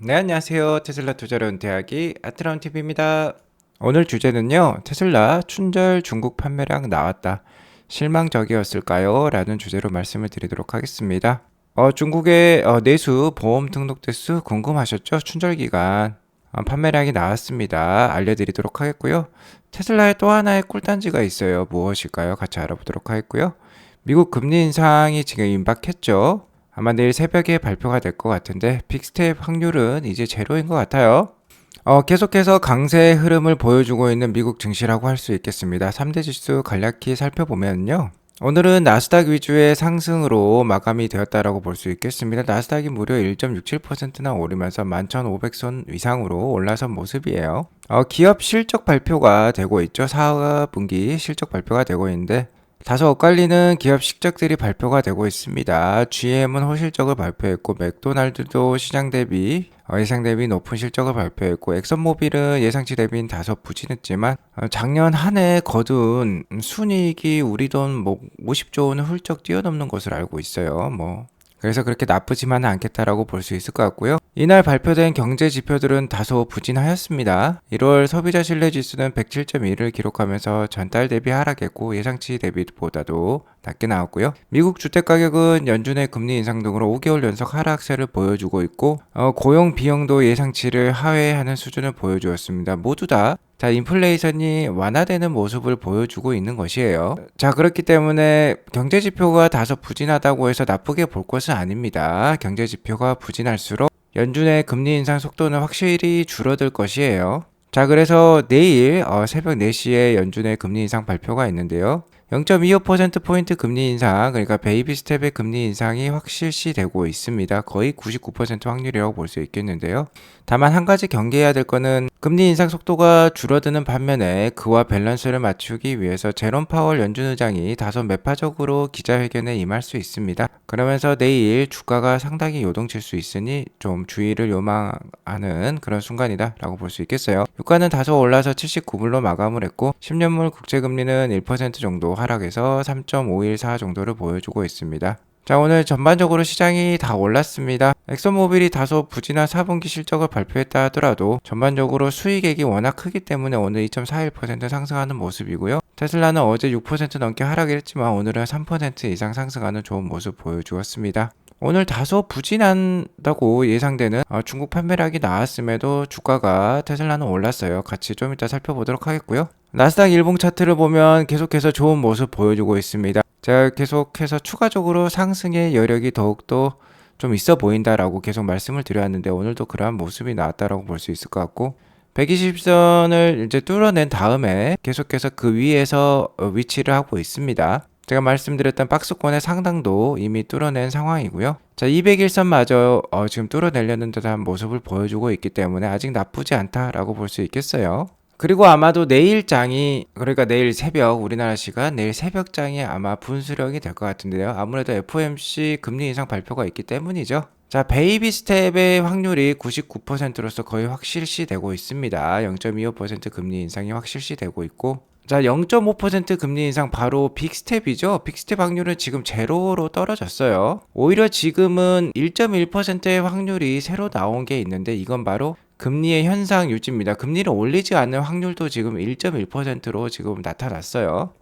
네, 안녕하세요. 테슬라 투자로 은퇴하기 아트라운 TV입니다. 오늘 주제는요, 테슬라 춘절 중국 판매량 나왔다. 실망적이었을까요? 라는 주제로 말씀을 드리도록 하겠습니다. 중국의 내수 보험 등록 대수 궁금하셨죠? 춘절 기간 판매량이 나왔습니다. 알려드리도록 하겠고요. 테슬라의 또 하나의 꿀단지가 있어요. 무엇일까요? 같이 알아보도록 하겠고요. 미국 금리 인상이 지금 임박했죠. 아마 내일 새벽에 발표가 될 것 같은데 빅스텝 확률은 이제 제로인 것 같아요. 계속해서 강세의 흐름을 보여주고 있는 미국 증시라고 할 수 있겠습니다. 3대 지수 간략히 살펴보면요. 오늘은 나스닥 위주의 상승으로 마감이 되었다라고 볼 수 있겠습니다. 나스닥이 무려 1.67%나 오르면서 11,500선 이상으로 올라선 모습이에요. 기업 실적 발표가 되고 있죠. 4분기 실적 발표가 되고 있는데 다소 엇갈리는 기업 실적들이 발표가 되고 있습니다. GM은 호실적을 발표했고 맥도날드도 예상 대비 높은 실적을 발표했고 엑선모빌은 예상치 대비는 다소 부진했지만 작년 한 해 거둔 순이익이 우리 돈 50조 원을 훌쩍 뛰어넘는 것을 알고 있어요. 그래서 그렇게 나쁘지만은 않겠다라고 볼 수 있을 것 같고요. 이날 발표된 경제 지표들은 다소 부진하였습니다. 1월 소비자 신뢰 지수는 107.1을 기록하면서 전달 대비 하락했고 예상치 대비보다도 낮게 나왔고요. 미국 주택 가격은 연준의 금리 인상 등으로 5개월 연속 하락세를 보여주고 있고 고용 비용도 예상치를 하회하는 수준을 보여주었습니다. 모두 다 인플레이션이 완화되는 모습을 보여주고 있는 것이에요. 자, 그렇기 때문에 경제 지표가 다소 부진하다고 해서 나쁘게 볼 것은 아닙니다. 경제 지표가 부진할수록 연준의 금리 인상 속도는 확실히 줄어들 것이에요. 자, 그래서 내일 새벽 4시에 연준의 금리 인상 발표가 있는데요. 0.25%포인트 금리 인상, 그러니까 베이비 스텝의 금리 인상이 확실시 되고 있습니다. 거의 99% 확률이라고 볼 수 있겠는데요. 다만 한 가지 경계해야 될 거는 금리 인상 속도가 줄어드는 반면에 그와 밸런스를 맞추기 위해서 제롬 파월 연준 의장이 다소 매파적으로 기자회견에 임할 수 있습니다. 그러면서 내일 주가가 상당히 요동칠 수 있으니 좀 주의를 요망하는 그런 순간이다 라고 볼 수 있겠어요. 유가는 다소 올라서 79불로 마감을 했고 10년물 국채금리는 1% 정도 하락해서 3.514 정도를 보여주고 있습니다. 자, 오늘 전반적으로 시장이 다 올랐습니다. 엑선모빌이 다소 부진한 4분기 실적을 발표했다 하더라도 전반적으로 수익액이 워낙 크기 때문에 오늘 2.41% 상승하는 모습이고요. 테슬라는 어제 6% 넘게 하락했지만 오늘은 3% 이상 상승하는 좋은 모습 보여주었습니다. 오늘 다소 부진한다고 예상되는 중국 판매량이 나왔음에도 주가가 테슬라는 올랐어요. 같이 좀 이따 살펴보도록 하겠고요. 나스닥 일봉 차트를 보면 계속해서 좋은 모습 보여주고 있습니다. 제가 계속해서 추가적으로 상승의 여력이 더욱더 좀 있어 보인다라고 계속 말씀을 드렸는데 오늘도 그러한 모습이 나왔다라고 볼 수 있을 것 같고 120선을 이제 뚫어낸 다음에 계속해서 그 위에서 위치를 하고 있습니다. 제가 말씀드렸던 박스권의 상당도 이미 뚫어낸 상황이고요. 자, 201선마저 지금 뚫어내려는 듯한 모습을 보여주고 있기 때문에 아직 나쁘지 않다라고 볼 수 있겠어요. 그리고 아마도 내일장이, 그러니까 내일 새벽, 우리나라 시간 내일 새벽장이 아마 분수령이 될 것 같은데요. 아무래도 FOMC 금리 인상 발표가 있기 때문이죠. 자, 베이비 스텝의 확률이 99%로서 거의 확실시 되고 있습니다. 0.25% 금리 인상이 확실시 되고 있고, 자, 0.5% 금리 인상 바로 빅스텝이죠. 빅스텝 확률은 지금 제로로 떨어졌어요. 오히려 지금은 1.1%의 확률이 새로 나온 게 있는데 이건 바로 금리의 현상 유지입니다. 금리를 올리지 않는 확률도 지금 1.1%로 지금 나타났어요.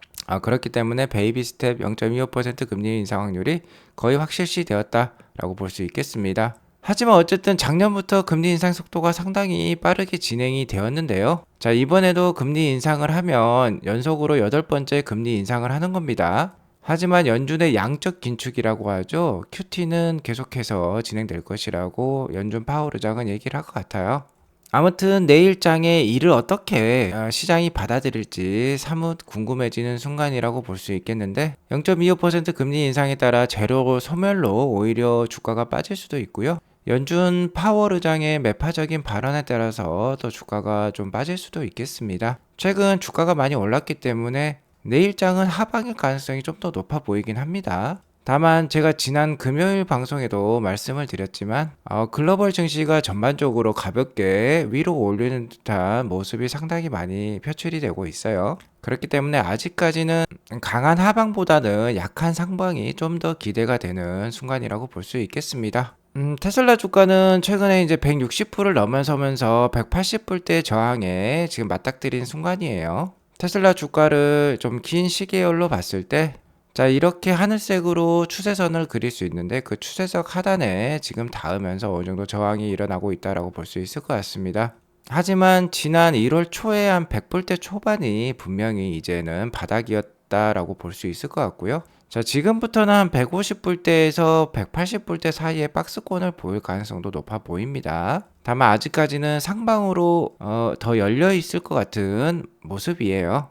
그렇기 때문에 베이비 스텝 0.25% 금리 인상 확률이 거의 확실시 되었다라고 볼 수 있겠습니다. 하지만 어쨌든 작년부터 금리 인상 속도가 상당히 빠르게 진행이 되었는데요. 자, 이번에도 금리 인상을 하면 연속으로 8번째 금리 인상을 하는 겁니다. 하지만 연준의 양적 긴축이라고 하죠. QT는 계속해서 진행될 것이라고 연준 파월 의장은 얘기를 할 것 같아요. 아무튼 내일장에 이를 어떻게 시장이 받아들일지 사뭇 궁금해지는 순간이라고 볼 수 있겠는데 0.25% 금리 인상에 따라 재료 소멸로 오히려 주가가 빠질 수도 있고요. 연준 파월 의장의 매파적인 발언에 따라서 더 주가가 좀 빠질 수도 있겠습니다. 최근 주가가 많이 올랐기 때문에 내일장은 하방일 가능성이 좀 더 높아 보이긴 합니다. 다만 제가 지난 금요일 방송에도 말씀을 드렸지만 글로벌 증시가 전반적으로 가볍게 위로 올리는 듯한 모습이 상당히 많이 표출이 되고 있어요. 그렇기 때문에 아직까지는 강한 하방보다는 약한 상방이 좀 더 기대가 되는 순간이라고 볼 수 있겠습니다. 테슬라 주가는 최근에 이제 160불을 넘어서면서 180불대 저항에 지금 맞닥뜨린 순간이에요. 테슬라 주가를 좀 긴 시계열로 봤을 때, 자, 이렇게 하늘색으로 추세선을 그릴 수 있는데 그 추세선 하단에 지금 닿으면서 어느 정도 저항이 일어나고 있다라고 볼 수 있을 것 같습니다. 하지만 지난 1월 초에 한 100불대 초반이 분명히 이제는 바닥이었다라고 볼 수 있을 것 같고요. 자, 지금부터는 한 150불대에서 180불대 사이에 박스권을 보일 가능성도 높아 보입니다. 다만 아직까지는 상방으로 더 열려 있을 것 같은 모습이에요.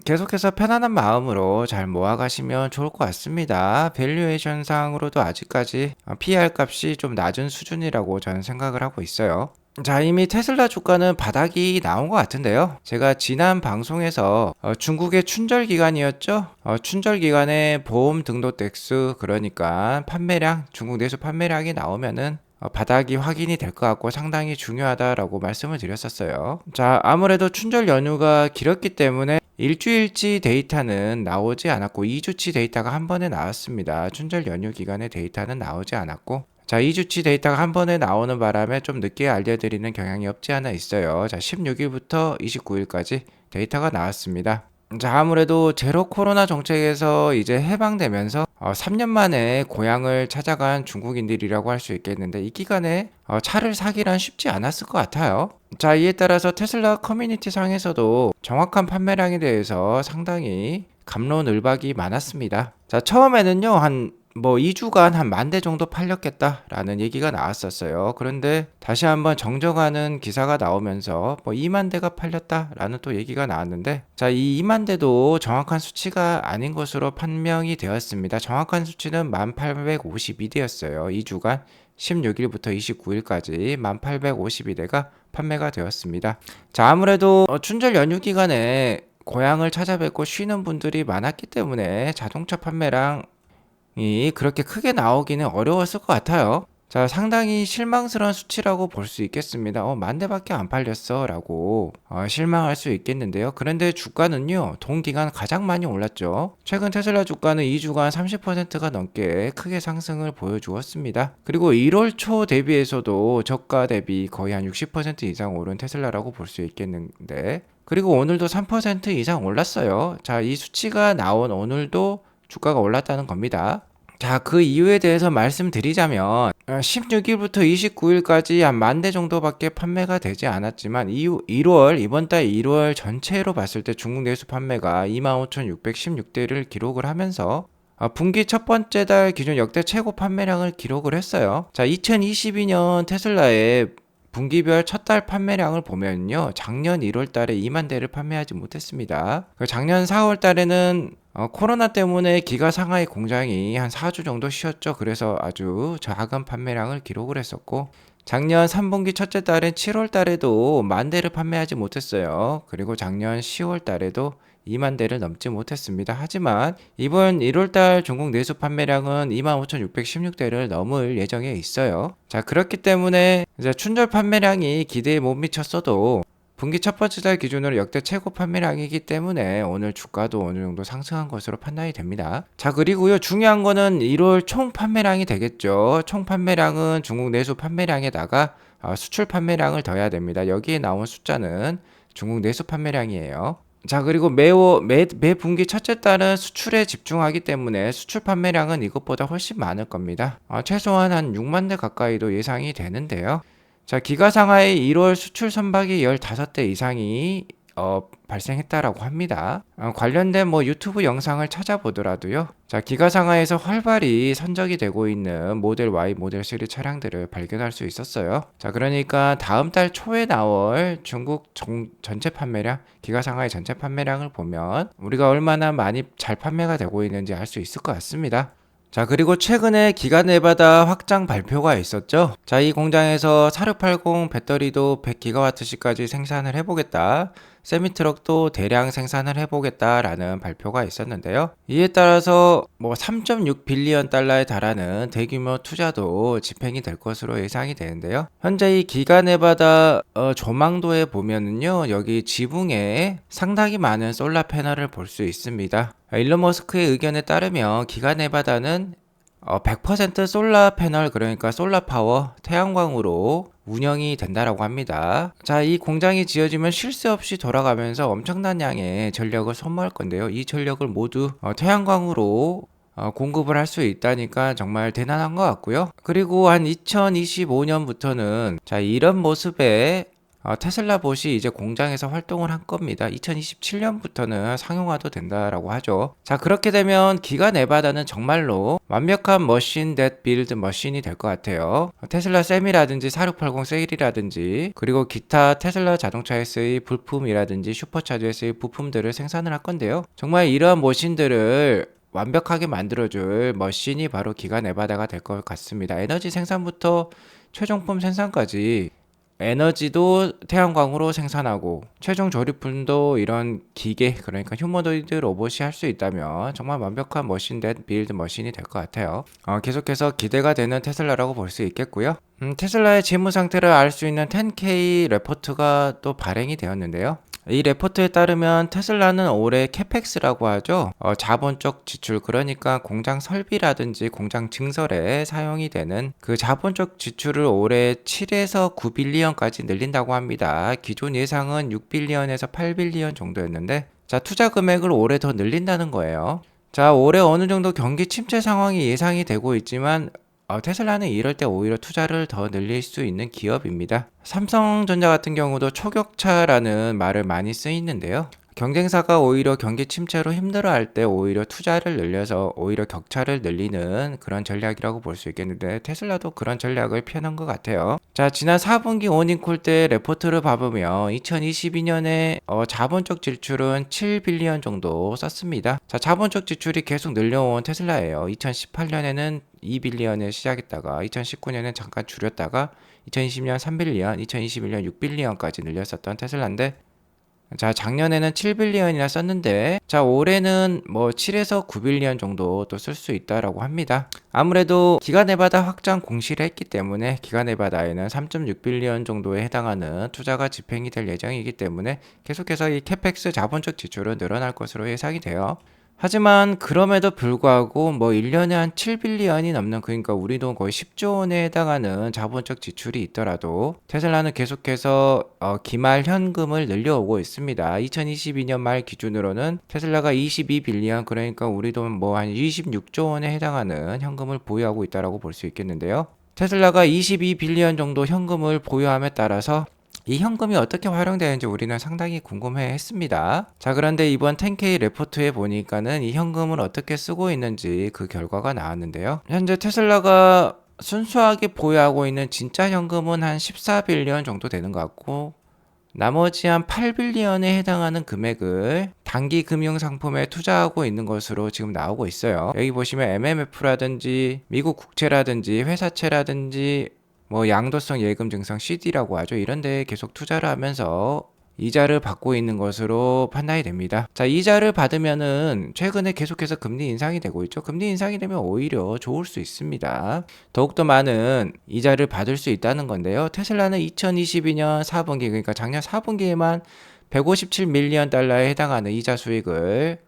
계속해서 편안한 마음으로 잘 모아가시면 좋을 것 같습니다. 밸류에이션 상으로도 아직까지 PER 값이 좀 낮은 수준이라고 저는 생각을 하고 있어요. 자, 이미 테슬라 주가는 바닥이 나온 것 같은데요. 제가 지난 방송에서 중국의 춘절 기간이었죠. 춘절 기간에 보험 등록 대수, 그러니까 판매량, 중국 내수 판매량이 나오면은 바닥이 확인이 될 것 같고 상당히 중요하다라고 말씀을 드렸었어요. 자, 아무래도 춘절 연휴가 길었기 때문에 일주일치 데이터는 나오지 않았고 2주치 데이터가 한 번에 나왔습니다. 춘절 연휴 기간의 데이터는 나오지 않았고, 자, 2주치 데이터가 한 번에 나오는 바람에 좀 늦게 알려드리는 경향이 없지 않아 있어요. 자, 16일부터 29일까지 데이터가 나왔습니다. 자, 아무래도 제로 코로나 정책에서 이제 해방되면서 3년 만에 고향을 찾아간 중국인들이라고 할 수 있겠는데, 이 기간에 차를 사기란 쉽지 않았을 것 같아요. 자, 이에 따라서 테슬라 커뮤니티 상에서도 정확한 판매량에 대해서 상당히 갑론을박이 많았습니다. 자, 처음에는요, 한 2주간 한 10,000대 정도 팔렸겠다라는 얘기가 나왔었어요. 그런데 다시 한번 정정하는 기사가 나오면서 20,000대가 팔렸다라는 또 얘기가 나왔는데, 자, 이 20,000대도 정확한 수치가 아닌 것으로 판명이 되었습니다. 정확한 수치는 1852대였어요. 2주간 16일부터 29일까지 1852대가 판매가 되었습니다. 자, 아무래도 춘절 연휴 기간에 고향을 찾아뵙고 쉬는 분들이 많았기 때문에 자동차 판매량 이 그렇게 크게 나오기는 어려웠을 것 같아요. 자, 상당히 실망스러운 수치라고 볼 수 있겠습니다. 10,000대밖에 안 팔렸어 라고 실망할 수 있겠는데요. 그런데 주가는요, 동기간 가장 많이 올랐죠. 최근 테슬라 주가는 2주간 30%가 넘게 크게 상승을 보여주었습니다. 그리고 1월 초 대비해서도 저가 대비 거의 한 60% 이상 오른 테슬라라고 볼 수 있겠는데, 그리고 오늘도 3% 이상 올랐어요. 자, 이 수치가 나온 오늘도 주가가 올랐다는 겁니다. 자, 그 이유에 대해서 말씀드리자면 16일부터 29일까지 한 10,000대 정도밖에 판매가 되지 않았지만 이후 1월, 이번 달 1월 전체로 봤을 때 중국 내수 판매가 25,616대를 기록을 하면서 분기 첫 번째 달 기준 역대 최고 판매량을 기록을 했어요. 자, 2022년 테슬라의 분기별 첫 달 판매량을 보면요, 작년 1월 달에 20,000대를 판매하지 못했습니다. 작년 4월 달에는 코로나 때문에 기가 상하이 공장이 한 4주 정도 쉬었죠. 그래서 아주 작은 판매량을 기록을 했었고, 작년 3분기 첫째 달엔 7월 달에도 10,000대를 판매하지 못했어요. 그리고 작년 10월 달에도 20,000대를 넘지 못했습니다. 하지만 이번 1월달 중국 내수 판매량은 25,616대를 넘을 예정에 있어요. 자, 그렇기 때문에 이제 춘절 판매량이 기대에 못 미쳤어도 분기 첫 번째 달 기준으로 역대 최고 판매량이기 때문에 오늘 주가도 어느 정도 상승한 것으로 판단이 됩니다. 자, 그리고요, 중요한 거는 1월 총 판매량이 되겠죠. 총 판매량은 중국 내수 판매량에다가 수출 판매량을 더해야 됩니다. 여기에 나온 숫자는 중국 내수 판매량이에요. 자, 그리고 매 분기 첫째 달은 수출에 집중하기 때문에 수출 판매량은 이것보다 훨씬 많을 겁니다. 최소한 한 60,000대 가까이도 예상이 되는데요. 자, 기가상하의 1월 수출 선박이 15대 이상이 발생했다라고 합니다. 관련된 유튜브 영상을 찾아보더라도요, 자, 기가상하에서 활발히 선적이 되고 있는 모델 Y, 모델 3 차량들을 발견할 수 있었어요. 자, 그러니까 다음 달 초에 나올 중국 전체 판매량, 기가상하의 전체 판매량을 보면 우리가 얼마나 많이 잘 판매가 되고 있는지 알 수 있을 것 같습니다. 자, 그리고 최근에 기가 네바다 확장 발표가 있었죠. 자, 이 공장에서 4680 배터리도 100GWh까지 생산을 해보겠다, 세미트럭도 대량 생산을 해보겠다라는 발표가 있었는데요. 이에 따라서 3.6 빌리언 달러에 달하는 대규모 투자도 집행이 될 것으로 예상이 되는데요. 현재 이 기가 네바다 조망도에 보면은요, 여기 지붕에 상당히 많은 솔라 패널을 볼 수 있습니다. 일론 머스크의 의견에 따르면 기가 네바다는 100% 솔라 패널, 그러니까 솔라 파워, 태양광으로 운영이 된다라고 합니다. 자, 이 공장이 지어지면 쉴 새 없이 돌아가면서 엄청난 양의 전력을 소모할 건데요. 이 전력을 모두 태양광으로 공급을 할 수 있다니까 정말 대단한 것 같고요. 그리고 한 2025년부터는 자, 이런 모습의 테슬라 봇이 이제 공장에서 활동을 할 겁니다. 2027년부터는 상용화도 된다라고 하죠. 자, 그렇게 되면 기가 네바다는 정말로 완벽한 머신 댓 빌드 머신이 될 것 같아요. 테슬라 셈이라든지 4680 세일이라든지 그리고 기타 테슬라 자동차에서의 부품이라든지 슈퍼차저에서의 부품들을 생산을 할 건데요. 정말 이러한 머신들을 완벽하게 만들어줄 머신이 바로 기가 네바다가 될 것 같습니다. 에너지 생산부터 최종품 생산까지 에너지도 태양광으로 생산하고 최종 조립품도 이런 기계, 그러니까 휴머노이드 로봇이 할 수 있다면 정말 완벽한 머신 댓 빌드 머신이 될 것 같아요. 계속해서 기대가 되는 테슬라라고 볼 수 있겠고요. 테슬라의 재무 상태를 알 수 있는 10K 레포트가 또 발행이 되었는데요. 이 레포트에 따르면 테슬라는 올해 캐펙스라고 하죠. 자본적 지출, 그러니까 공장 설비라든지 공장 증설에 사용이 되는 그 자본적 지출을 올해 7에서 9빌리언까지 늘린다고 합니다. 기존 예상은 6빌리언에서 8빌리언 정도였는데, 자, 투자 금액을 올해 더 늘린다는 거예요. 자, 올해 어느 정도 경기 침체 상황이 예상이 되고 있지만 테슬라는 이럴 때 오히려 투자를 더 늘릴 수 있는 기업입니다. 삼성전자 같은 경우도 초격차라는 말을 많이 쓰이는데요. 경쟁사가 오히려 경기 침체로 힘들어할 때 오히려 투자를 늘려서 오히려 격차를 늘리는 그런 전략이라고 볼 수 있겠는데, 테슬라도 그런 전략을 펴는 것 같아요. 자, 지난 4분기 오닝콜 때 레포트를 봐보면 2022년에 자본적 지출은 7빌리언 정도 썼습니다. 자, 자본적 지출이 계속 늘려온 테슬라예요. 2018년에는 2빌리언에 시작했다가 2019년에 잠깐 줄였다가 2020년 3빌리언, 2021년 6빌리언까지 늘렸었던 테슬라인데, 자, 작년에는 7빌리언이나 썼는데, 자, 올해는 뭐 7에서 9빌리언 정도 또 쓸 수 있다라고 합니다. 아무래도 기가 네바다 확장 공시를 했기 때문에 기가 네바다에는 3.6빌리언 정도에 해당하는 투자가 집행이 될 예정이기 때문에 계속해서 이 캐펙스 자본적 지출은 늘어날 것으로 예상이 돼요. 하지만 그럼에도 불구하고 뭐 1년에 한 7빌리언이 넘는, 그러니까 우리 돈 거의 10조 원에 해당하는 자본적 지출이 있더라도 테슬라는 계속해서 기말 현금을 늘려오고 있습니다. 2022년 말 기준으로는 테슬라가 22빌리언, 그러니까 우리 돈 뭐 한 26조 원에 해당하는 현금을 보유하고 있다라고 볼 수 있겠는데요. 테슬라가 22빌리언 정도 현금을 보유함에 따라서 이 현금이 어떻게 활용되는지 우리는 상당히 궁금해 했습니다. 자, 그런데 이번 10K 레포트에 보니까는 이 현금을 어떻게 쓰고 있는지 그 결과가 나왔는데요. 현재 테슬라가 순수하게 보유하고 있는 진짜 현금은 한 14빌리언 정도 되는 것 같고, 나머지 한 8빌리언에 해당하는 금액을 단기 금융 상품에 투자하고 있는 것으로 지금 나오고 있어요. 여기 보시면 MMF라든지 미국 국채라든지 회사채라든지 뭐 양도성 예금 증상 CD라고 하죠. 이런 데에 계속 투자를 하면서 이자를 받고 있는 것으로 판단이 됩니다. 자, 이자를 받으면은 최근에 계속해서 금리 인상이 되고 있죠. 금리 인상이 되면 오히려 좋을 수 있습니다. 더욱더 많은 이자를 받을 수 있다는 건데요. 테슬라는 2022년 4분기, 그러니까 작년 4분기에만 157밀리언 달러에 해당하는 이자 수익을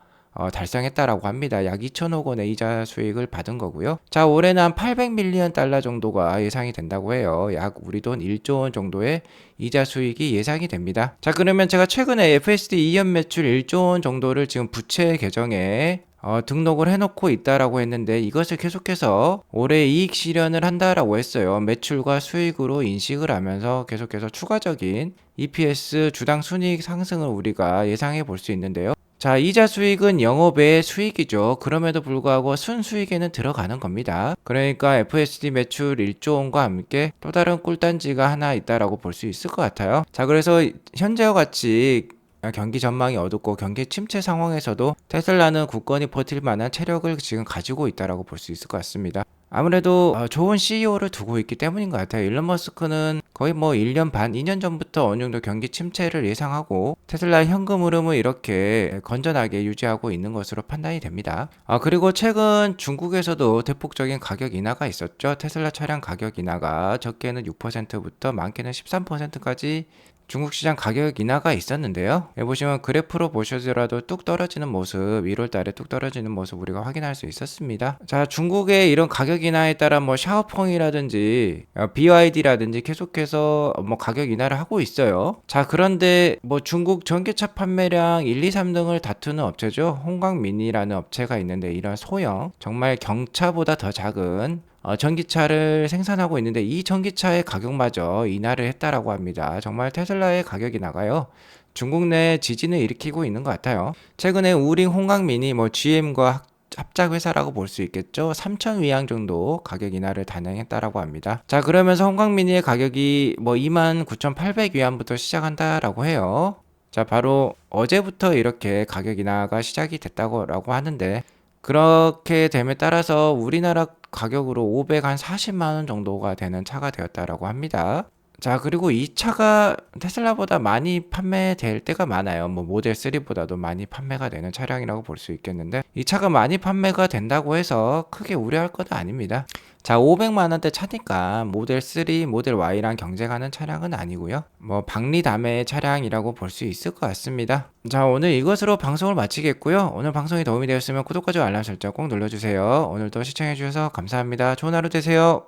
달성했다라고 합니다. 약 2천억 원의 이자 수익을 받은 거고요. 자, 올해는 한 800밀리언 달러 정도가 예상이 된다고 해요. 약 우리 돈 1조 원 정도의 이자 수익이 예상이 됩니다. 자, 그러면 제가 최근에 FSD 2년 매출 1조 원 정도를 지금 부채 계정에 등록을 해놓고 있다라고 했는데, 이것을 계속해서 올해 이익 실현을 한다라고 했어요. 매출과 수익으로 인식을 하면서 계속해서 추가적인 EPS 주당 순이익 상승을 우리가 예상해 볼 수 있는데요. 자, 이자 수익은 영업외의 수익이죠. 그럼에도 불구하고 순수익에는 들어가는 겁니다. 그러니까 FSD 매출 1조 원과 함께 또 다른 꿀단지가 하나 있다라고 볼 수 있을 것 같아요. 자, 그래서 현재와 같이 경기 전망이 어둡고 경기 침체 상황에서도 테슬라는 굳건히 버틸 만한 체력을 지금 가지고 있다라고 볼 수 있을 것 같습니다. 아무래도 좋은 CEO를 두고 있기 때문인 것 같아요. 일론 머스크는 거의 뭐 1년 반, 2년 전부터 어느 정도 경기 침체를 예상하고 테슬라의 현금 흐름을 이렇게 건전하게 유지하고 있는 것으로 판단이 됩니다. 그리고 최근 중국에서도 대폭적인 가격 인하가 있었죠. 테슬라 차량 가격 인하가 적게는 6%부터 많게는 13%까지 중국 시장 가격 인하가 있었는데요. 여기 보시면 그래프로 보셔더라도 뚝 떨어지는 모습, 1월 달에 뚝 떨어지는 모습 우리가 확인할 수 있었습니다. 자, 중국의 이런 가격 인하에 따라 뭐 샤오펑이라든지 BYD라든지 계속해서 뭐 가격 인하를 하고 있어요. 자, 그런데 뭐 중국 전기차 판매량 1, 2, 3등을 다투는 업체죠. 홍광미니라는 업체가 있는데 이런 소형, 정말 경차보다 더 작은 전기차를 생산하고 있는데 이 전기차의 가격마저 인하를 했다라고 합니다. 정말 테슬라의 가격이 나가요. 중국 내 지진을 일으키고 있는 것 같아요. 최근에 우링 홍강민이 뭐 GM과 합작 회사라고 볼 수 있겠죠. 3천 위안 정도 가격 인하를 단행했다라고 합니다. 자, 그러면서 홍강미니의 가격이 뭐 29,800위안부터 시작한다라고 해요. 자, 바로 어제부터 이렇게 가격 인하가 시작이 됐다고 하는데, 그렇게 됨에 따라서 우리나라 가격으로 540만 원 정도가 되는 차가 되었다라고 합니다. 자, 그리고 이 차가 테슬라보다 많이 판매될 때가 많아요. 뭐 모델 3보다도 많이 판매가 되는 차량이라고 볼 수 있겠는데, 이 차가 많이 판매가 된다고 해서 크게 우려할 건 아닙니다. 자, 500만 원대 차니까 모델 3, 모델 Y랑 경쟁하는 차량은 아니고요. 뭐 박리담의 차량이라고 볼 수 있을 것 같습니다. 자, 오늘 이것으로 방송을 마치겠고요. 오늘 방송이 도움이 되었으면 구독과 좋아요 알람 설정 꼭 눌러주세요. 오늘도 시청해주셔서 감사합니다. 좋은 하루 되세요.